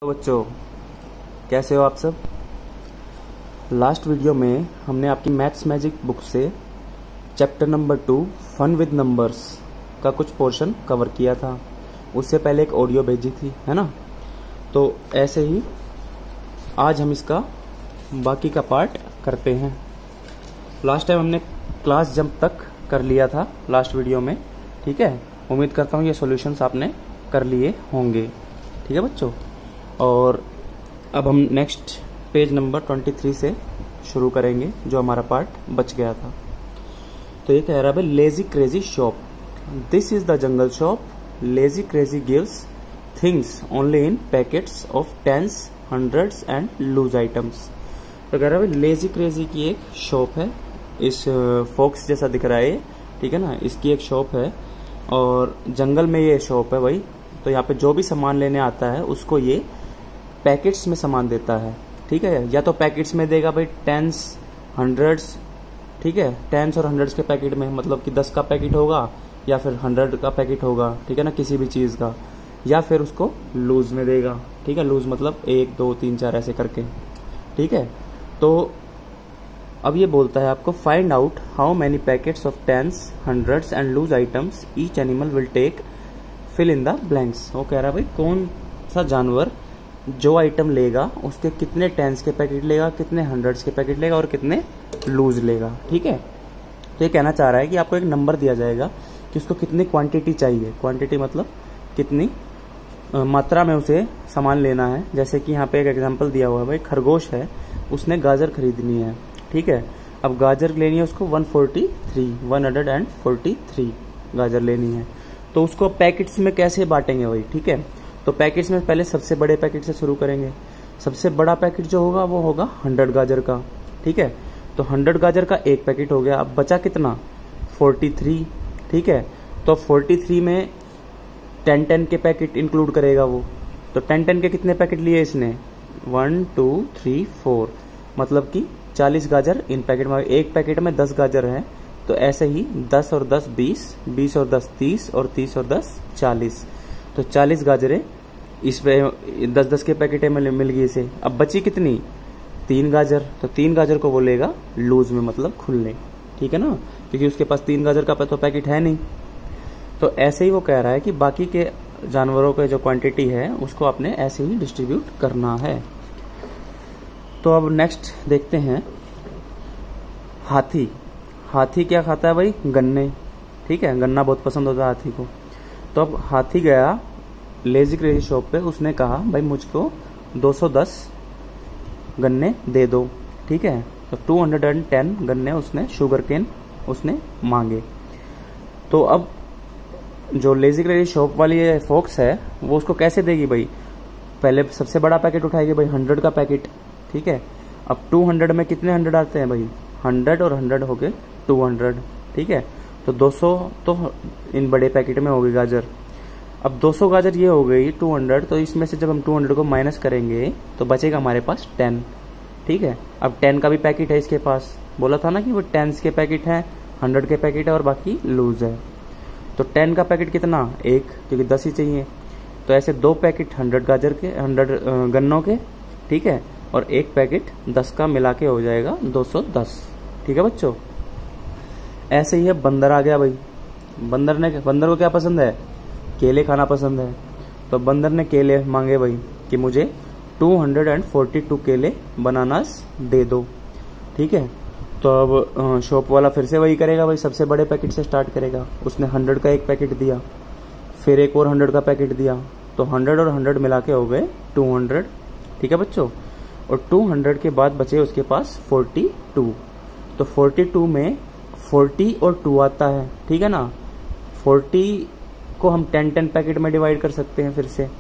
तो बच्चों, कैसे हो आप सब। लास्ट वीडियो में हमने आपकी मैथ्स मैजिक बुक से chapter number 2 fun with numbers का कुछ पोर्शन कवर किया था। उससे पहले एक ऑडियो भेजी थी, है ना। तो ऐसे ही आज हम इसका बाकी का पार्ट करते हैं। लास्ट टाइम हमने क्लास जंप तक कर लिया था लास्ट वीडियो में, ठीक है। उम्मीद करता हूँ ये सॉल्यूशंस आपने कर लिए होंगे, ठीक है बच्चों। और अब हम नेक्स्ट पेज नंबर 23 से शुरू करेंगे, जो हमारा पार्ट बच गया था। तो ये कह रहा है, lazy crazy shop, this is the jungle shop, lazy crazy gives things only in packets of tens, hundreds and loose items. तो कह रहा है लेजी क्रेजी की एक शॉप है, इस फॉक्स जैसा दिख रहा है, ठीक है ना। इसकी एक शॉप है और जंगल में ये शॉप है भाई। तो यहाँ पे जो भी सामान लेने आता है उसको ये पैकेट्स में सामान देता है, ठीक है। या तो पैकेट्स में देगा भाई, टेंस, हंड्रेड्स, ठीक है। टेंस और हंड्रेड्स के पैकेट में, मतलब कि 10 का पैकेट होगा या फिर 100 का पैकेट होगा, ठीक है ना, किसी भी चीज का। या फिर उसको लूज में देगा, ठीक है। लूज मतलब 1 2 3 4 ऐसे करके, ठीक है। तो अब ये बोलता है आपको, find out how many packets of tens, hundreds and loose items each animal will take, fill in the blanks. वो कह रहा है भाई कौन सा जानवर जो आइटम लेगा उसके कितने टेंस के पैकेट लेगा, कितने हंड्रेड्स के पैकेट लेगा और कितने लूज लेगा, ठीक है। तो ये कहना चाह रहा है कि आपको एक नंबर दिया जाएगा कि उसको कितनी क्वांटिटी चाहिए। क्वांटिटी मतलब कितनी मात्रा में उसे सामान लेना है। जैसे कि यहाँ पे एक एग्जांपल दिया हुआ है भाई, खरगोश है, उसने गाजर खरीदनी है, ठीक है। अब गाजर लेनी है उसको 143 गाजर लेनी है। तो उसको पैकेट्स में कैसे बांटेंगे भाई, ठीक है। तो पैकेट्स में पहले सबसे बड़े पैकेट से शुरू करेंगे। सबसे बड़ा पैकेट जो होगा वो होगा 100 गाजर का, ठीक है। तो 100 गाजर का एक पैकेट हो गया। अब बचा कितना, 43, ठीक है। तो 43 में 10 के पैकेट इंक्लूड करेगा वो। तो 10 के कितने पैकेट लिए इसने, 1 2 3 4, मतलब कि 40 गाजर इन पैकेट में। एक पैकेट में 10 गाजर है, तो ऐसे ही 10 और 10 20, 20 और 10 30 और 30 और 10 40। तो 40 गाजरें इस पे 10-10 के पैकेट में मिल गई इसे। अब बची कितनी, 3 गाजर। तो 3 गाजर को वो लेगा लूज में, मतलब खुले, ठीक है ना, क्योंकि उसके पास 3 गाजर का तो पैकेट है नहीं। तो ऐसे ही वो कह रहा है कि बाकी के जानवरों के जो क्वांटिटी है उसको आपने ऐसे ही डिस्ट्रीब्यूट करना है। तो अब नेक्स्ट देखते हैं, हाथी। हाथी क्या खाता है भाई, गन्ने, ठीक है। गन्ना बहुत पसंद होता है हाथी को। तो अब हाथी गया लेजी क्रेजी शॉप पे, उसने कहा भाई मुझको 210 गन्ने दे दो, ठीक है। तो 210 गन्ने उसने, शुगर केन उसने मांगे। तो अब जो लेजी क्रेजी शॉप वाली फॉक्स है वो उसको कैसे देगी भाई, पहले सबसे बड़ा पैकेट उठाएगी भाई, 100 का पैकेट, ठीक है। अब 200 में कितने 100 आते हैं भाई, 100 और 100 हो गए 200, ठीक है। तो 200 तो इन बड़े पैकेट में हो गई गाजर। अब 200 गाजर ये हो गई 200, तो इसमें से जब हम 200 को माइनस करेंगे तो बचेगा हमारे पास 10, ठीक है। अब 10 का भी पैकेट है इसके पास, बोला था ना कि वो 10 के पैकेट है, 100 के पैकेट है और बाकी लूज है। तो 10 का पैकेट कितना, 1, क्योंकि 10 ही चाहिए। तो ऐसे 2 पैकेट 100 गाजर के, 100 गन्नों के, ठीक है, और 1 पैकेट 10 का मिला के हो जाएगा 210, ठीक है बच्चों। ऐसे ही है बंदर आ गया भाई। बंदर को क्या पसंद है, केले खाना पसंद है। तो बंदर ने केले मांगे भाई कि मुझे 242 केले बनानास दे दो, ठीक है। तो अब शॉप वाला फिर से वही करेगा भाई, सबसे बड़े पैकेट से स्टार्ट करेगा। उसने 100 का एक पैकेट दिया, फिर एक और 100 का पैकेट दिया। तो 100 और 100 मिला के हो गए 200, ठीक है बच्चों। और 200 के बाद बचे उसके पास 42। तो 42 में 40 और 2 आता है, ठीक है ना। 40 को हम 10 पैकेट में डिवाइड कर सकते हैं फिर से।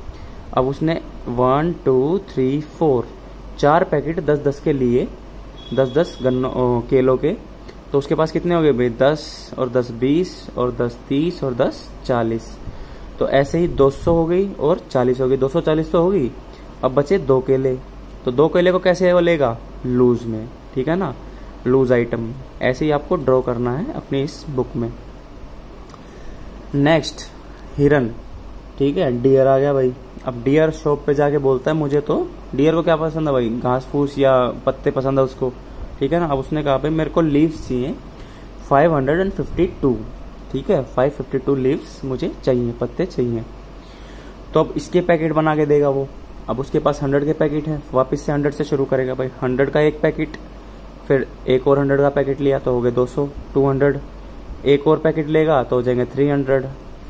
अब उसने 1 2 3 4 4 पैकेट 10-10 के लिए, 10-10 गन्नों केलों के। तो उसके पास कितने हो गए भाई, 10 और 10 20 और 10 30 और 10 40। तो ऐसे ही 200 हो गई और 40 हो गई, 240 तो होगी। अब बचे 2 केले। तो 2 केले को कैसे वो लेगा, लूज में, ठीक है ना, लूज आइटम। ऐसे ही आपको ड्रॉ करना है अपनी इस बुक में। नेक्स्ट हिरन, ठीक है, डियर आ गया भाई। अब डियर शॉप पे जाके बोलता है मुझे तो, डियर को क्या पसंद है भाई, घास फूस या पत्ते पसंद है उसको, ठीक है ना। अब उसने कहा भाई मेरे को लीव्स चाहिए 552, ठीक है, 552 लीव्स मुझे चाहिए, पत्ते चाहिए। तो अब इसके पैकेट बना के देगा वो। अब उसके पास 100 के पैकेट है, वापस से 100 से शुरू करेगा भाई। 100 का एक पैकेट, फिर एक और 100 का पैकेट लिया तो हो गए 200, 200, एक और पैकेट लेगा तो हो जाएंगे 300,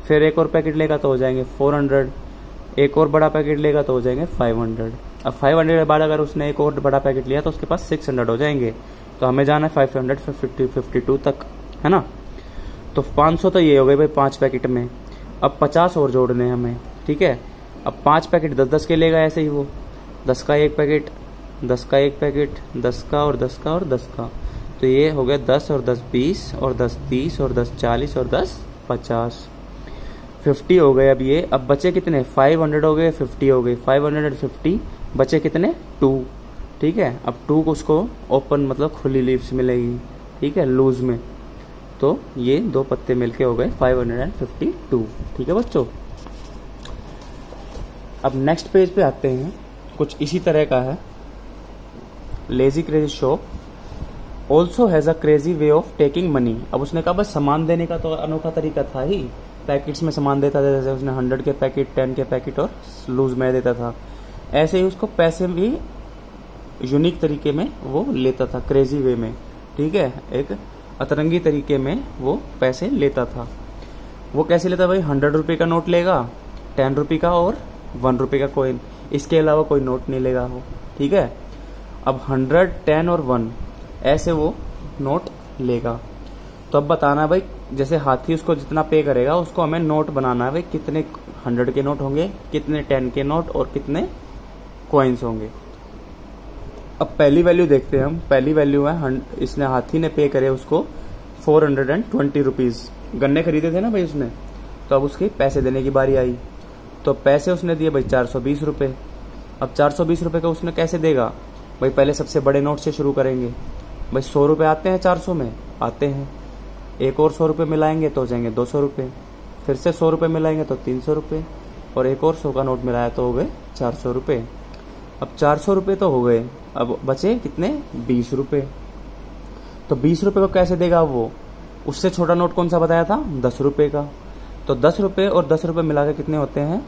फिर एक और पैकेट लेगा तो हो जाएंगे 400, एक और बड़ा पैकेट लेगा तो हो जाएंगे 500। अब 500 के बाद अगर उसने एक और बड़ा पैकेट लिया तो उसके पास 600 हो जाएंगे। तो हमें जाना है 552 तक, है ना। तो 500 तो ये हो गए भाई 5 पैकेट में। अब 50 और जोड़ने हैं हमें, ठीक है। अब 5 पैकेट 10-10 के लेगा ऐसे ही वो, 10 का एक पैकेट, 10 का एक पैकेट, 10 का और 10 का और 10 का। तो ये हो गया 10 और 10 20 और 10 30 और 10 40 और 10 50, 50 हो गए। अब ये, अब बचे कितने, 500 हो गए, 50 हो गए, 550, बचे कितने 2, ठीक है। अब 2 को उसको ओपन मतलब खुली लीव्स मिलेगी, ठीक है, लूज में। तो ये 2 पत्ते मिलके हो गए 552, ठीक है बच्चों। अब नेक्स्ट पेज पे आते हैं, कुछ इसी तरह का है। Lazy crazy shop also has a crazy way of taking money. अब उसने कहा बस सामान देने का तो अनोखा तरीका था ही, पैकेट्स में सामान देता था, जैसे उसने 100 के पैकेट, 10 के पैकेट और लूज में देता था, ऐसे ही उसको पैसे भी यूनिक तरीके में वो लेता था, क्रेजी वे में, ठीक है, एक अतरंगी तरीके में वो पैसे लेता था। वो कैसे लेता भाई, 100 रुपये का नोट लेगा, 10 रुपये का और 1 रुपये का कॉइन, इसके अलावा कोई नोट नहीं लेगा वो, ठीक है। अब 100, 10 और 1 ऐसे वो नोट लेगा। तो अब बताना भाई, जैसे हाथी उसको जितना पे करेगा उसको हमें नोट बनाना है भाई, कितने 100 के नोट होंगे, कितने 10 के नोट और कितने कॉइन्स होंगे। अब पहली वैल्यू देखते हैं हम। पहली वैल्यू है, इसने हाथी ने पे करे उसको 420 रुपीज, गन्ने खरीदे थे ना भाई उसने, तो अब उसके पैसे देने की बारी आई। तो पैसे उसने दिए भाई 420 रुपये। अब 420 रुपये का उसने कैसे देगा भाई, पहले सबसे बड़े नोट से शुरू करेंगे भाई। 100 रुपये आते हैं 400 में, आते हैं, एक और 100 रुपये मिलाएंगे तो हो जाएंगे 200 रुपये, फिर से 100 रुपये मिलाएंगे तो 300 रुपये, और एक और 100 का नोट मिलाया तो हो गए 400 रुपये। अब 400 रुपये तो हो गए, अब बचे कितने 20 रुपये। तो 20 रुपये को कैसे देगा वो, उससे छोटा नोट कौन सा बताया था, 10 रुपये का। तो 10 रुपये और 10 रुपये मिला के कितने होते हैं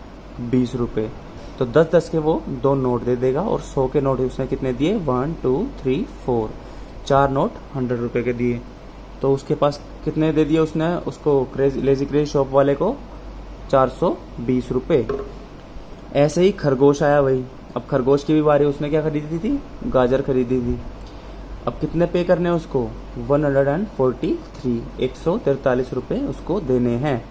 20 रुपये। तो 10-10 के वो 2 नोट दे देगा, और 100 के नोट उसने कितने दिए, 1 2 3 4, 4 नोट 100 रुपये के दिए। तो उसके पास कितने दे दिए उसने, उसको लेजी क्रेजी शॉप वाले को 420 रुपये। ऐसे ही खरगोश आया भाई। अब खरगोश की भी बारी, उसने क्या खरीदी थी, गाजर खरीदी थी। अब कितने पे करने हैं उसको, 143, 143 रुपये उसको देने हैं।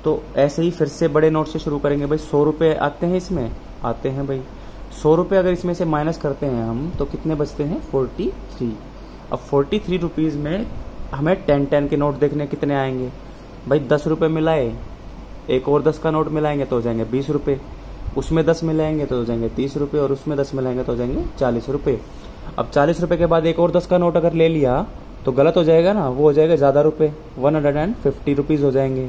तो ऐसे ही फिर से बड़े नोट से शुरू करेंगे भाई। 100 रुपये आते हैं इसमें, आते हैं भाई। 100 रुपये अगर इसमें से माइनस करते हैं हम तो कितने बचते हैं 43। अब 43 रुपीज़ में हमें 10-10 के नोट देखने कितने आएंगे भाई। 10 रुपये मिलाए, एक और 10 का नोट मिलाएंगे तो हो जाएंगे 20 रुपये, उसमें 10 मिलाएंगे तो हो जाएंगे 30 रुपये, और उसमें 10 मिलाएंगे तो हो जाएंगे 40 रुपये। अब 40 रुपये के बाद एक और 10 का नोट अगर ले लिया तो गलत हो जाएगा ना, वो हो जाएगा ज़्यादा रुपये, 150 रुपीज़ हो जाएंगे।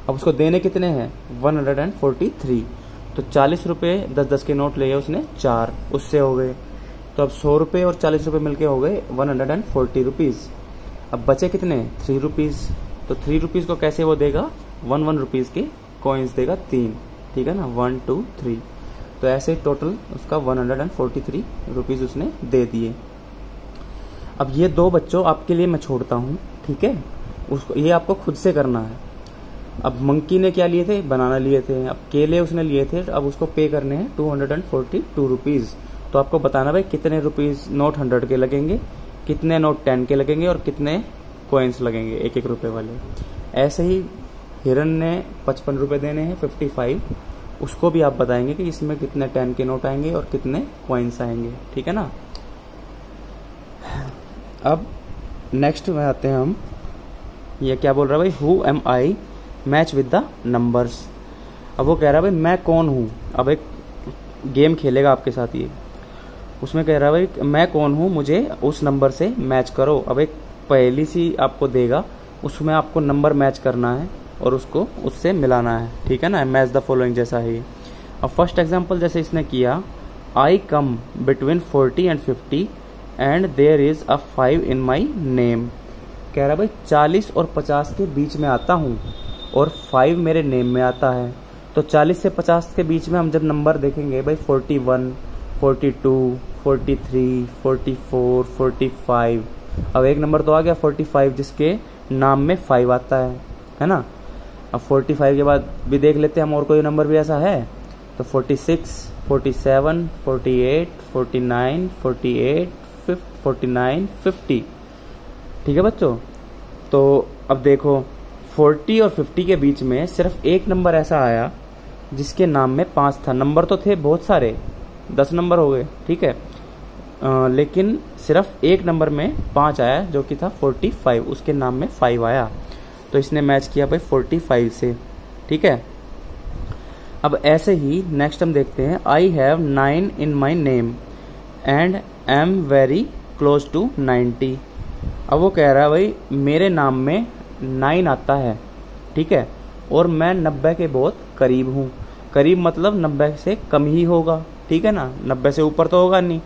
अब उसको देने कितने हैं 143। तो 40 रुपये 10-10 के नोट लिए उसने 4, उससे हो गए। तो अब 100 रुपये और 40 रुपये मिलके हो गए 140 रुपीज़। अब बचे कितने 3 रुपीज़। तो 3 रुपीज़ को कैसे वो देगा, 1 रुपीज़ के कॉइन्स देगा 3, ठीक है ना, 1 2 3। तो ऐसे टोटल उसका 143 रुपीज़ उसने दे दिए। अब ये 2 बच्चों आपके लिए मैं छोड़ता हूँ, ठीक है, उसको ये आपको खुद से करना है। अब मंकी ने क्या लिए थे, बनाना लिए थे। अब केले उसने लिए थे, अब उसको पे करने हैं 242 रुपीज़। तो आपको बताना भाई कितने रुपीज़ नोट 100 के लगेंगे, कितने नोट 10 के लगेंगे और कितने कॉइन्स लगेंगे 1-1 रुपये वाले। ऐसे ही हिरन ने 55 रुपये देने हैं 55, उसको भी आप बताएंगे कि इसमें कितने 10 के नोट आएंगे और कितने कॉइन्स आएंगे, ठीक है ना। अब नेक्स्ट में आते हैं हम, ये क्या बोल रहा है भाई, who am I match with the numbers. अब वो कह रहा है भाई मैं कौन हूँ। अब एक गेम खेलेगा आपके साथ ये, उसमें कह रहा है भाई मैं कौन हूँ, मुझे उस नंबर से मैच करो। अब एक पहली सी आपको देगा, उसमें आपको नंबर मैच करना है और उसको उससे मिलाना है, ठीक है ना, मैच द फॉलोइंग जैसा है ये। अब फर्स्ट एग्जांपल जैसे इसने किया, I come between 40 and 50 and there is a 5 in my name. कह रहा भाई 40 और 50 के बीच में आता हूँ और 5 मेरे नेम में आता है। तो 40 से 50 के बीच में हम जब नंबर देखेंगे भाई 41, 42, 43, 44, 45, अब एक नंबर तो आ गया 45 जिसके नाम में 5 आता है ना। अब 45 के बाद भी देख लेते हैं हम और कोई नंबर भी ऐसा है, तो 46, 47, 48, 49, 48, 49, 50। ठीक है बच्चों, तो अब देखो 40 और 50 के बीच में सिर्फ एक नंबर ऐसा आया जिसके नाम में 5 था। नंबर तो थे बहुत सारे, 10 नंबर हो गए, ठीक है, लेकिन सिर्फ एक नंबर में 5 आया जो कि था 45, उसके नाम में 5 आया, तो इसने मैच किया भाई 45 से। ठीक है, अब ऐसे ही नेक्स्ट हम देखते हैं, I have 9 in my name and am very close to 90। अब वो कह रहा है भाई मेरे नाम में 9 आता है, ठीक है, और मैं 90 के बहुत करीब हूँ। करीब मतलब 90 से कम ही होगा, ठीक है ना, 90 से ऊपर तो होगा नहीं,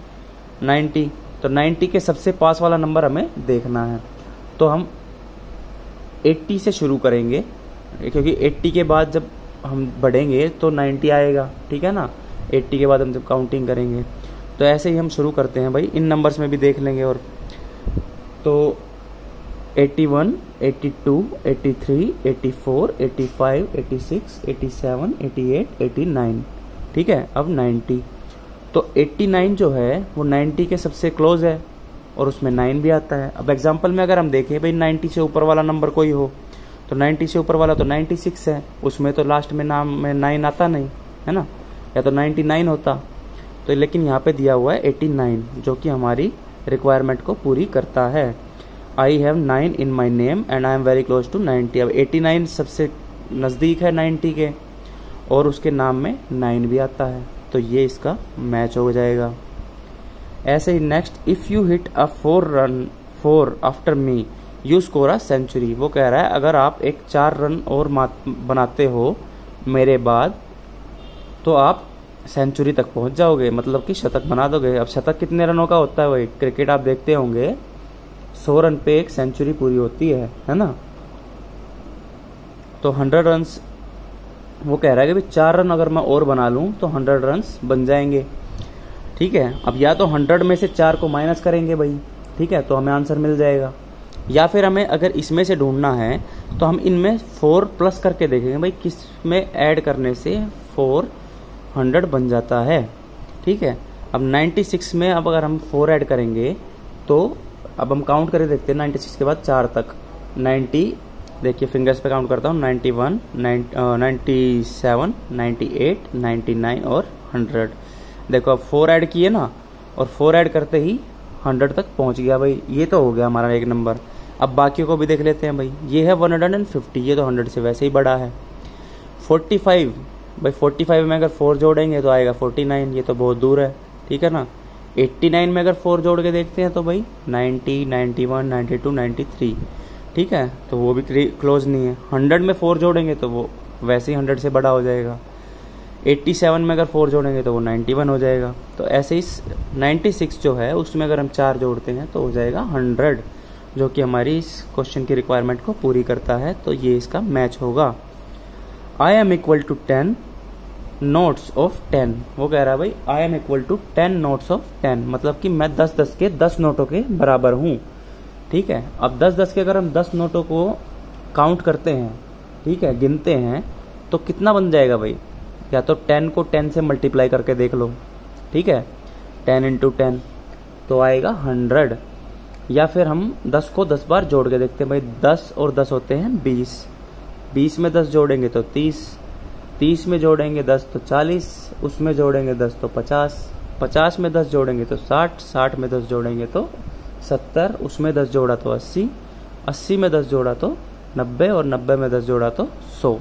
90। तो 90 के सबसे पास वाला नंबर हमें देखना है, तो हम 80 से शुरू करेंगे, क्योंकि 80 के बाद जब हम बढ़ेंगे तो 90 आएगा, ठीक है ना। 80 के बाद हम जब काउंटिंग करेंगे तो ऐसे ही हम शुरू करते हैं भाई, इन नंबर्स में भी देख लेंगे। और तो 81, 82, 83, 84, 85, 86, 87, 88, 89, ठीक है। अब 90, तो 89 जो है वो 90 के सबसे क्लोज है और उसमें 9 भी आता है। अब एग्जांपल में अगर हम देखें भाई 90 से ऊपर वाला नंबर कोई हो, तो 90 से ऊपर वाला तो 96 है, उसमें तो लास्ट में नाम में 9 आता नहीं है ना, या तो 99 होता, तो लेकिन यहाँ पे दिया हुआ है 89 जो कि हमारी रिक्वायरमेंट को पूरी करता है। I have 9 in my name and I am very close to 90। अब 89 सबसे नज़दीक है 90 के और उसके नाम में 9 भी आता है, तो ये इसका मैच हो जाएगा। ऐसे ही next, if you hit a 4 after me you score a century. वो कह रहा है अगर आप एक 4 रन और बनाते हो मेरे बाद तो आप सेंचुरी तक पहुंच जाओगे, मतलब कि शतक बना दोगे। अब शतक कितने रनों का होता है भाई, क्रिकेट आप देखते होंगे 100 रन पे एक सेंचुरी पूरी होती है ना। तो 100 रन्स, वो कह रहा है कि भाई 4 रन अगर मैं और बना लूं तो 100 रन्स बन जाएंगे, ठीक है। अब या तो 100 में से 4 को माइनस करेंगे भाई, ठीक है, तो हमें आंसर मिल जाएगा, या फिर हमें अगर इसमें से ढूंढना है तो हम इनमें 4 प्लस करके देखेंगे भाई किस में ऐड करने से 400 बन जाता है, ठीक है। अब 96 में अब अगर हम 4 ऐड करेंगे तो अब हम काउंट करके देखते हैं 96 के बाद 4 तक। 90, देखिए फिंगर्स पे काउंट करता हूँ, 91, 97, 98, 99 और 100। देखो अब 4 ऐड किए ना, और 4 ऐड करते ही 100 तक पहुंच गया भाई, ये तो हो गया हमारा एक नंबर। अब बाकियों को भी देख लेते हैं भाई, ये है 150, ये तो 100 से वैसे ही बड़ा है। 45, भाई 45 में अगर 4 जोड़ेंगे तो आएगा 49, ये तो बहुत दूर है, ठीक है ना। 89 में अगर 4 जोड़ के देखते हैं तो भाई 90, 91, 92, 93, ठीक है, तो वो भी क्लोज नहीं है। 100 में 4 जोड़ेंगे तो वो वैसे ही 100 से बड़ा हो जाएगा। 87 में अगर 4 जोड़ेंगे तो वो 91 हो जाएगा। तो ऐसे ही 96 जो है उसमें अगर हम 4 जोड़ते हैं तो हो जाएगा 100, जो कि हमारी इस क्वेश्चन की रिक्वायरमेंट को पूरी करता है, तो ये इसका मैच होगा। I am equal to 10 notes of 10। वो कह रहा है भाई I am equal to 10 notes of 10, मतलब कि मैं 10-10 के 10 नोटों के बराबर हूँ, ठीक है। अब 10-10 के अगर हम 10 नोटों को काउंट करते हैं, ठीक है, गिनते हैं, तो कितना बन जाएगा भाई, या तो 10 को 10 से मल्टीप्लाई करके देख लो, ठीक है, 10 इंटू 10 तो आएगा 100, या फिर हम 10 को 10 बार जोड़ के देखते हैं भाई, 10 और 10 होते हैं 20, 20 में 10 जोड़ेंगे तो 30, 30 में जोड़ेंगे 10 तो 40, उसमें जोड़ेंगे 10 तो 50, 50 में 10 जोड़ेंगे तो 60, 60 में 10 जोड़ेंगे तो 70, उसमें 10 जोड़ा तो 80, 80 में 10 जोड़ा तो 90 और 90 में 10 जोड़ा तो 100।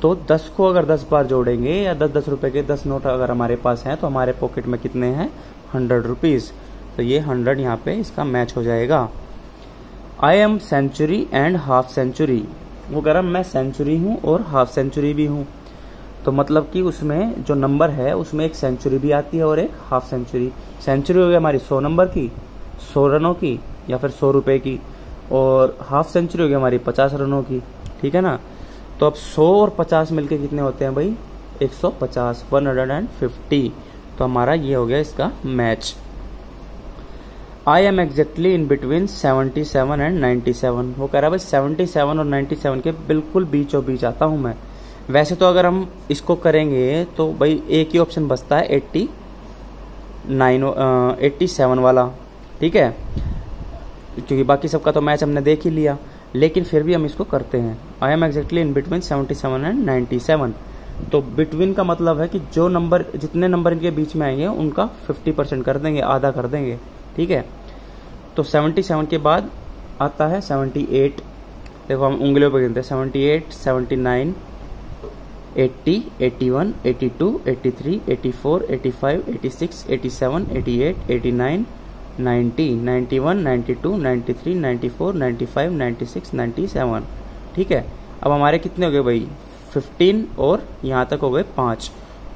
तो 10 को अगर 10 बार जोड़ेंगे या 10-10 रुपए के 10 नोट अगर हमारे पास हैं तो हमारे पॉकेट में कितने हैं, 100 रुपीज़। तो ये 100 यहाँ पे इसका मैच हो जाएगा। I am century and half century. वो कह रहा मैं सेंचुरी हूँ और हाफ सेंचुरी भी हूँ। तो मतलब कि उसमें जो नंबर है उसमें एक सेंचुरी भी आती है और एक हाफ सेंचुरी। सेंचुरी हो गई हमारी 100 नंबर की, 100 रनों की या फिर 100 रुपए की, और हाफ सेंचुरी हो गई हमारी 50 रनों की, ठीक है ना। तो अब 100 और 50 मिलके कितने होते हैं भाई, 150, 150। तो हमारा ये हो गया इसका match. I am exactly in between 77 and 97। वो कह रहा है भाई 77 और 97 के बिल्कुल बीचों बीच आता हूं मैं। वैसे तो अगर हम इसको करेंगे तो भाई एक ही ऑप्शन बचता है 87 वाला, ठीक है, क्योंकि बाकी सबका तो मैच हमने देख ही लिया। लेकिन फिर भी हम इसको करते हैं। I am exactly in between 77 and 97। तो बिटवीन का मतलब है कि जो नंबर, जितने नंबर इनके बीच में आएंगे उनका 50% कर देंगे, आधा कर देंगे, ठीक है। तो 77 के बाद आता है 78। देखो हम उंगलियों पर गिनते हैं, 78, 79, 80, 81, 82, 83, 84, 85, 86, 87, 88, 89, 90, 91, 92, 93, 94, 95, 96, 97, ठीक है। अब हमारे कितने हो गए भाई, 15 और यहाँ तक हो गए 5,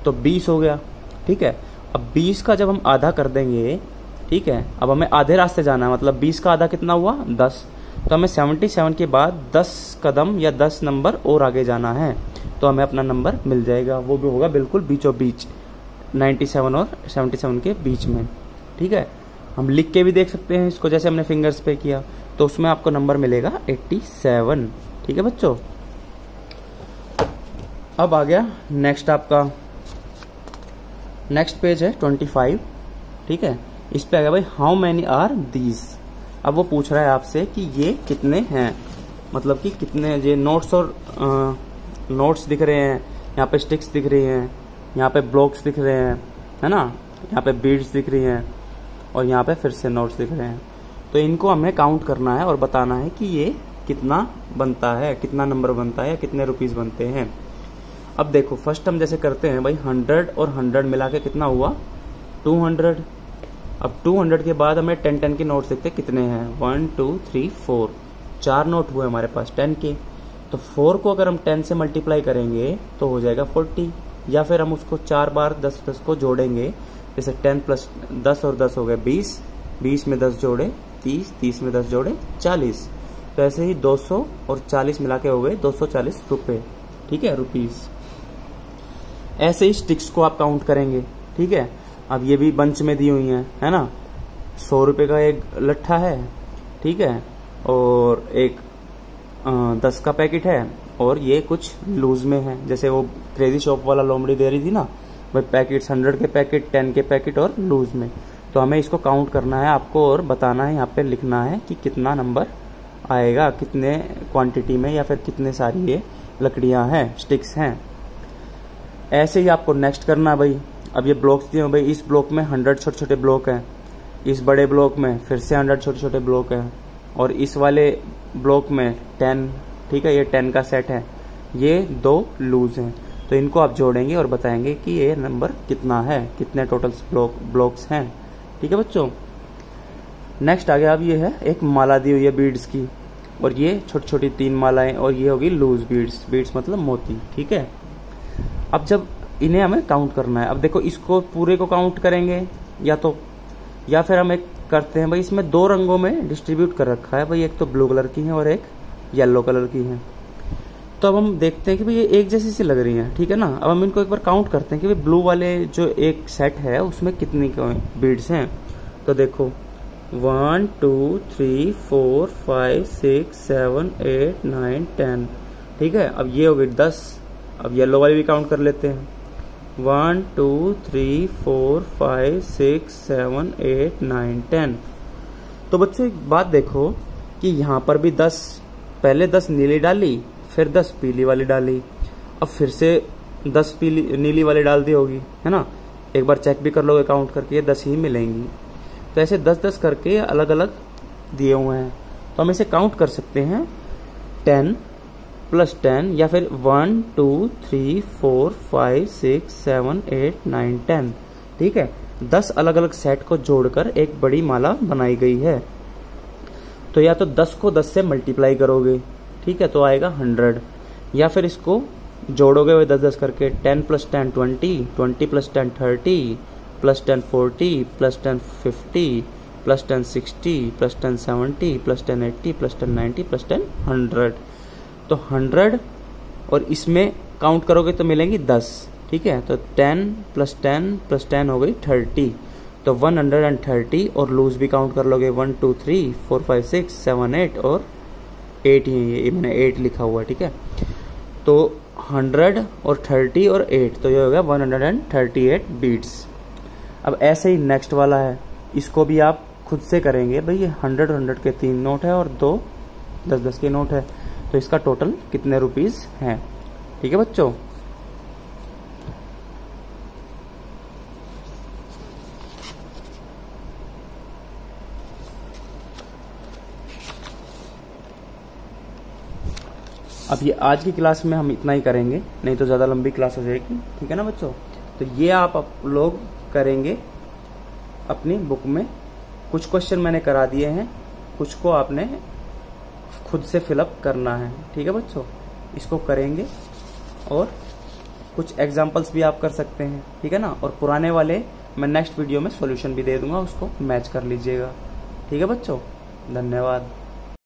तो 20 हो गया, ठीक है। अब 20 का जब हम आधा कर देंगे, ठीक है, अब हमें आधे रास्ते जाना है, मतलब 20 का आधा कितना हुआ, 10। तो हमें 77 के बाद 10 कदम या 10 नंबर और आगे जाना है, तो हमें अपना नंबर मिल जाएगा। वो भी होगा बिल्कुल बीचों बीच, 97 और 77 के बीच में, ठीक है। हम लिख के भी देख सकते हैं इसको, जैसे हमने फिंगर्स पे किया, तो उसमें आपको नंबर मिलेगा 87, ठीक है बच्चों। अब आ गया नेक्स्ट, आपका नेक्स्ट पेज है 25, ठीक है। इस पे आ गया भाई हाउ मैनी आर दीज। अब वो पूछ रहा है आपसे कि ये कितने हैं, मतलब कि कितने, ये नोट्स और नोट्स दिख रहे हैं, यहाँ पे स्टिक्स दिख रही हैं, यहाँ पे ब्लॉक्स दिख रहे हैं, है ना, यहाँ पे बीड्स दिख रही हैं, और यहाँ पे फिर से नोट्स दिख रहे हैं। तो इनको हमें काउंट करना है और बताना है कि ये कितना बनता है, कितना नंबर बनता है, या कितने रुपीस बनते हैं। अब देखो फर्स्ट हम जैसे करते हैं भाई 100 और 100 मिला के कितना हुआ, 200। अब 200 के बाद हमें 10 के नोट्स देखते कितने हैं, 1 2 3 4, 4 नोट हुए हमारे पास 10 के। तो 4 को अगर हम 10 से मल्टीप्लाई करेंगे तो हो जाएगा 40, या फिर हम उसको 4 बार 10 को जोड़ेंगे, जैसे 10 प्लस 10 और 10 हो गए 20, 20 में 10 जोड़े 30, 30 में 10 जोड़े 40। तो ऐसे ही 200 और 40 मिला के हो गए 240 रुपये, ठीक है, रुपीस। ऐसे ही स्टिक्स को आप काउंट करेंगे, ठीक है। अब ये भी बंच में दी हुई है ना, 100 रुपये का एक लट्ठा है, ठीक है, और एक 10 का पैकेट है, और ये कुछ लूज में है, जैसे वो क्रेजी शॉप वाला लोमड़ी दे रही थी ना भाई, पैकेट्स 100 के पैकेट, 10 के पैकेट और लूज में। तो हमें इसको काउंट करना है आपको और बताना है, यहाँ पे लिखना है कि कितना नंबर आएगा, कितने क्वांटिटी में, या फिर कितने सारी ये लकड़ियाँ हैं, स्टिक्स हैं। ऐसे ही आपको नेक्स्ट करना है भाई। अब ये ब्लॉक्स दिए हैं भाई, इस ब्लॉक में 100 छोटे छोटे ब्लॉक हैं, इस बड़े ब्लॉक में फिर से 100 छोटे छोटे ब्लॉक हैं, और इस वाले ब्लॉक में 10, ठीक है, ये 10 का सेट है, ये 2 लूज हैं। तो इनको आप जोड़ेंगे और बताएंगे कि ये नंबर कितना है, कितने टोटल ब्लॉक्स हैं, ठीक है बच्चों। नेक्स्ट आ गया, अब ये है एक माला दी हुई है बीड्स की, और ये छोटी छोटी 3 मालाएं, और ये होगी लूज बीड्स, बीड्स मतलब मोती, ठीक है। अब जब इन्हें हमें काउंट करना है, अब देखो इसको पूरे को काउंट करेंगे या फिर हम एक करते हैं भाई, इसमें 2 रंगों में डिस्ट्रीब्यूट कर रखा है भाई, एक तो ब्लू कलर की है और एक येलो कलर की है। तो अब हम देखते हैं कि भाई ये एक जैसी सी लग रही हैं, ठीक है ना। अब हम इनको एक बार काउंट करते हैं कि भाई ब्लू वाले जो एक सेट है उसमें कितनी बीड्स हैं। तो देखो 1 2 3 4 5 6 7 8 9 10, ठीक है। अब ये हो गई 10। अब येलो वाली भी काउंट कर लेते हैं, 1 2 3 4 5 6 7 8 9 10। तो बच्चों एक बात देखो कि यहाँ पर भी 10, पहले 10 नीली डाली, फिर 10 पीली वाली डाली, अब फिर से 10 नीली वाली डाल दी होगी, है ना। एक बार चेक भी कर लोगे काउंट करके, 10 ही मिलेंगी। तो ऐसे 10-10 करके अलग अलग दिए हुए हैं, तो हम इसे काउंट कर सकते हैं 10 + 10, या फिर 1 2 3 4 5 6 7 8 9 10, ठीक है। 10 अलग अलग सेट को जोड़कर एक बड़ी माला बनाई गई है। तो या तो 10 को 10 से मल्टीप्लाई करोगे, ठीक है, तो आएगा 100, या फिर इसको जोड़ोगे वे 10 10 करके, 10 + 10 20, 20 + 10 30, +10 40, +10 50, +10 60, +10 70, +10 80, +10 90, +10 100। तो 100 और इसमें काउंट करोगे तो मिलेंगी 10, ठीक है। तो 10 + 10 + 10 हो गई 30, तो 130। और लूज भी काउंट कर लोगे, 1 2 3 4 5 6 7 8 और 8 ही है, ये मैंने 8 लिखा हुआ है, ठीक है। तो 100 और 30 और 8, तो ये हो गया 138 बीट्स। अब ऐसे ही नेक्स्ट वाला है, इसको भी आप खुद से करेंगे भाई। 100 के 3 नोट है और 2 10 10 के नोट है, तो इसका टोटल कितने रुपीस हैं, ठीक है बच्चों। अब ये आज की क्लास में हम इतना ही करेंगे, नहीं तो ज़्यादा लंबी क्लास हो जाएगी, ठीक है ना बच्चों। तो ये आप लोग करेंगे अपनी बुक में। कुछ क्वेश्चन मैंने करा दिए हैं, कुछ को आपने खुद से फिलअप करना है, ठीक है बच्चों। इसको करेंगे और कुछ एग्जाम्पल्स भी आप कर सकते हैं, ठीक है ना। और पुराने वाले मैं नेक्स्ट वीडियो में सॉल्यूशन भी दे दूंगा, उसको मैच कर लीजिएगा, ठीक है बच्चों। धन्यवाद।